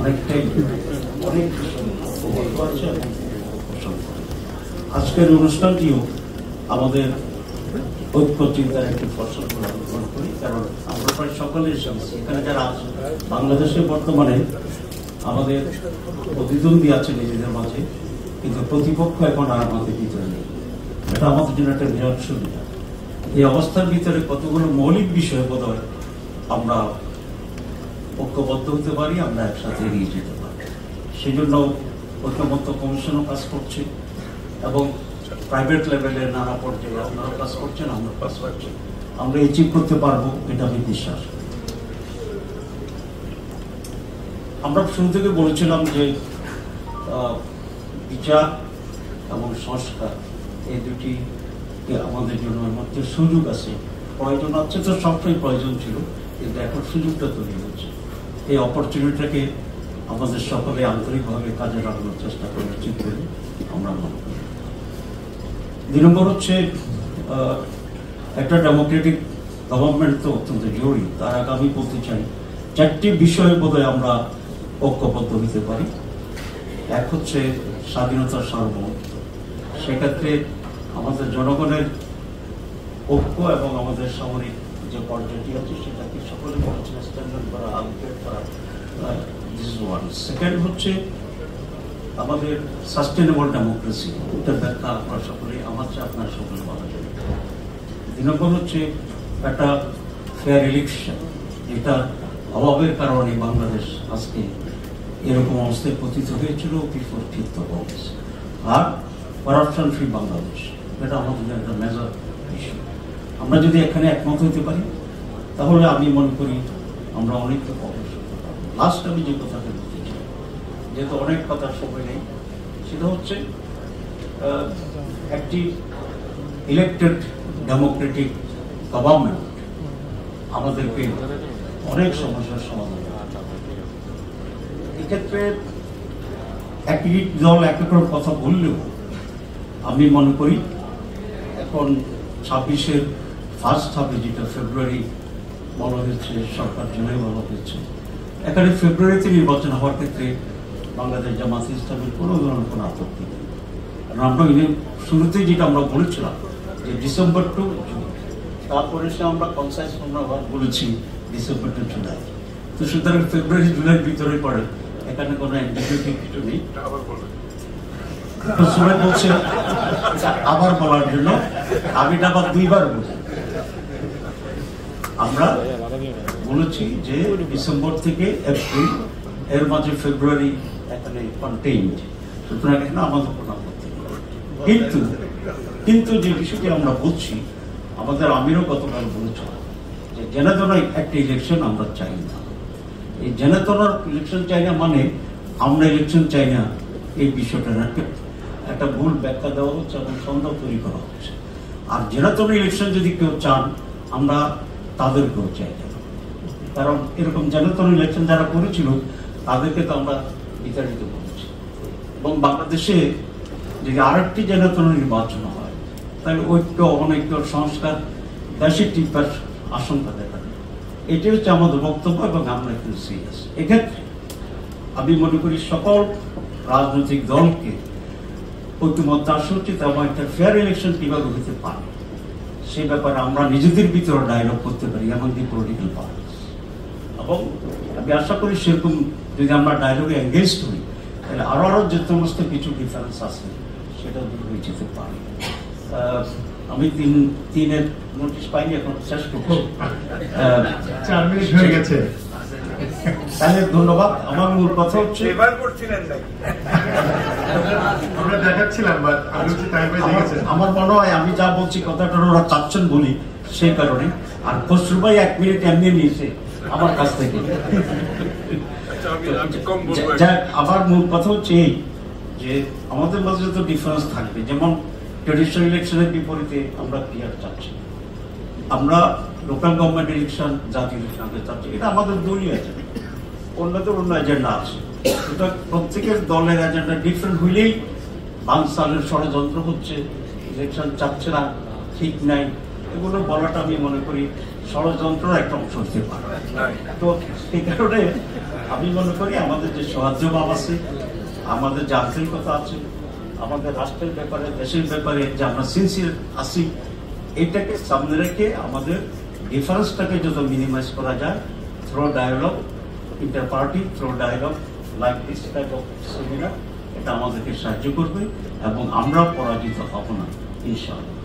অনেকটাই অনেক আছে। আজকের অনুষ্ঠানটিও আমাদের ঐক্য চিন্তার একটি ফসল বলে আমি মনে করি, কারণ আমরা প্রায় সকলে এসেছি এখানে যারা আছে। বাংলাদেশে বর্তমানে আমাদের প্রতিদ্বন্দ্বী আছে নিজেদের মাঝে, কিন্তু প্রতিপক্ষ এখন আর আমাদের ভিতরে নেই। এটা আমাদের জন্য একটা বিরাট সুবিধা। এই অবস্থার ভিতরে কতগুলো মৌলিক বিষয় বোধহয় আমরা ঐক্যবদ্ধ হতে পারি, আমরা একসাথে এগিয়ে যেতে পারি। সেই জন্য ঐক্যবদ্ধ কমিশনও কাজ করছে এবং প্রাইভেট লেভেলে নানা পর্যায়ে আপনারা কাজ করছেন, আমরা কাজ করছি। আমরা অ্যাচিভ করতে পারবো, এটা আমি বিশ্বাস করি। আমরা শুরু থেকে বলেছিলাম যে বিচার এবং সংস্কার এই দুটি আমাদের জন্য মধ্যে সুযোগ আছে, প্রয়োজন আছে, তো সবটাই প্রয়োজন ছিল, কিন্তু এখন সুযোগটা তৈরি হচ্ছে। এই অপরচুনিটিটাকে আমাদের সকলে আন্তরিকভাবে কাজে লাগানোর চেষ্টা করা উচিত বলে আমরা মনে করি। 2 নম্বর হচ্ছে একটা ডেমোক্রেটিক গভর্নমেন্ট তো অত্যন্ত জরুরি। তার আগে আমি বলতে চাই 4টি বিষয়ে বোধহয় আমরা ঐক্যবদ্ধ হতে পারি। এক হচ্ছে স্বাধীনতার সার্বভৌমত্ব। সেক্ষেত্রে আমাদের জনগণের ঐক্য এবং আমাদের সামরিক যে পর্যায়টি আছে সেটাকে সকলে স্ট্যান্ডার্ড করা, আপগ্রেড করা। সেকেন্ড হচ্ছে আমাদের সাস্টেনেবল ডেমোক্রেসি, এটার ব্যাখ্যা আপনারা সকলেই আমার চেয়ে আপনার সকলে বলা যায়। 2 নম্বর হচ্ছে একটা ফেয়ার ইলেকশন, যেটা অভাবের কারণে বাংলাদেশ আজকে এরকম অবস্থায় পতিত হয়েছিল বিফোর ফিফথ অফ অগস্ট। আর করাপশন ফ্রি বাংলাদেশ, এটা আমাদের একটা মেজর ইস্যু। আমরা যদি এখানে একমত হতে পারি তাহলে আমি মনে করি আমরা অনেক অগ্রসর হতে পারবো। লাস্ট আমি যে কথাটা বলতে চাই, যেহেতু অনেক কথার সময় নেই, সেটা হচ্ছে একটি ইলেকটেড ডেমোক্রেটিক গভর্নমেন্ট আমাদেরকে অনেক সমস্যার সমাধান করে। এক্ষেত্রে একই দল এক এক কথা বললেও আমি মনে করি এখন 26-এর ফার্স্ট হাফে, যেটা ফেব্রুয়ারি বলা হয়েছে, সরকার জুলাই বলা হয়েছে, এখানে ফেব্রুয়ারিতে নির্বাচন হওয়ার ক্ষেত্রে বাংলাদেশ জামাত ইসলামের কোনো ধরনের কোনো আপত্তি নেই। কারণ আমরা শুরুতেই যেটা আমরা বলেছিলাম যে ডিসেম্বর টু জুন, তারপরে সে আমরা কনসাইজ বলেছি ডিসেম্বর টু জুলাই। তো সুতরাং ফেব্রুয়ারি জুলাইয়ের ভিতরে পড়ে, এখানে কোনো অ্যান্টিবায়োটিক কিছু নেই। সবাই বলছে আবার বলার জন্য, আমি আবার 2বার বলি। আমরা বলেছি যে ডিসেম্বর থেকে এপ্রিল, এর মাঝে ফেব্রুয়ারি এখানে কন্টেইনড, সুতরাং এখানে আমাদের কোনো আপত্তি নেই। কিন্তু যে বিষয়টি আমরা বুঝছি, আমাদের আমিরও গতকাল বলেছিল যে জেনাতনার একটা ইলেকশন আমরা চাই না। এই জেনাতনার ইলেকশন চাই না মানে আমরা ইলেকশন চাই না, এই বিষয়টা একটা ভুল ব্যাখ্যা দেওয়া হচ্ছে এবং সন্দেহ তৈরি করা হচ্ছে। আর জেনাতন ইলেকশন যদি কেউ চান, আমরা তাদেরকেও চাই না, কারণ এরকম জেনাতন ইলেকশন যারা করেছিল তাদেরকে তো আমরা বিতাড়িত করেছি। এবং বাংলাদেশে যদি আরেকটি জেনাতন নির্বাচন হয়, তাহলে ঐক্য, অনৈক্য, সংস্কার দেশে টিপার আশঙ্কা দেখা দেয়। এটি হচ্ছে আমাদের বক্তব্য এবং আমরা একটু সিরিয়াস। এক্ষেত্রে আমি মনে করি সকল রাজনৈতিক দলকে ঐক্যমত্য আসা উচিত এবং একটা ফেয়ার ইলেকশন কিভাবে হতে পারে সেই ব্যাপারে আমরা নিজেদের ভিতরে ডায়লগ করতে পারি এবং দি পলিটিক্যাল পার্টিস। এবং আমি আশা করি সেরকম যদি আমরা ডায়লগে এঙ্গেজ করি, তাহলে আরো যে সমস্ত কিছু ডিফারেন্স আছে সেটা দূর হয়ে যেতে পারে। আমি 3-এর নোটিশ পাইনি, এখন শেষ করবো। 4 মিনিট হয়ে গেছে। তাহলে ধন্যবাদ। আমার মূল কথা হচ্ছে আমরা দেখাচ্ছিলাম, আমার মনে হয় আমি যা বলছি কথাটা ওরা চাচ্ছেন বলি, সেই কারণে। আর খসরু ভাই 1 মিনিট এমনি নিয়েছে আমার কাছ থেকে। আমার মূল কথা হচ্ছে এই যে আমাদের মাঝে তো ডিফারেন্স থাকবে, যেমন ট্রেডিশনাল ইলেকশনের বিপরীতে আমরা ক্লিয়ার চাচ্ছি, আমরা লোকাল গভর্নমেন্ট ইলেকশন, জাতীয় ইলেকশন আগে চাচ্ছি। এটা আমাদের দলীয় এজেন্ডা, অন্যদের অন্য এজেন্ডা আছে। এটা প্রত্যেকের দলের এজেন্ডা ডিফারেন্ট হইলেই বানসালের ষড়যন্ত্র হচ্ছে, ইলেকশন চাচ্ছে না, ঠিক নাই, এগুলো বলাটা আমি মনে করি ষড়যন্ত্রের একটা অংশ হতে পারে। তো এই কারণে আমি মনে করি আমাদের যে সহযোগ আছে, আমাদের যে আন্তরিকতা আছে, আমাদের রাষ্ট্রের ব্যাপারে, দেশের ব্যাপারে যে আমরা সিনসিয়ার আছি, এটাকে সামনে রেখে আমাদের ডিফারেন্সটাকে যত মিনিমাইজ করা যায় through dialogue, inter party through dialogue like this type of seminar, এটা আমাদেরকে সাহায্য করবে এবং আমরা পরাজিত হব না ইনশাআল্লাহ।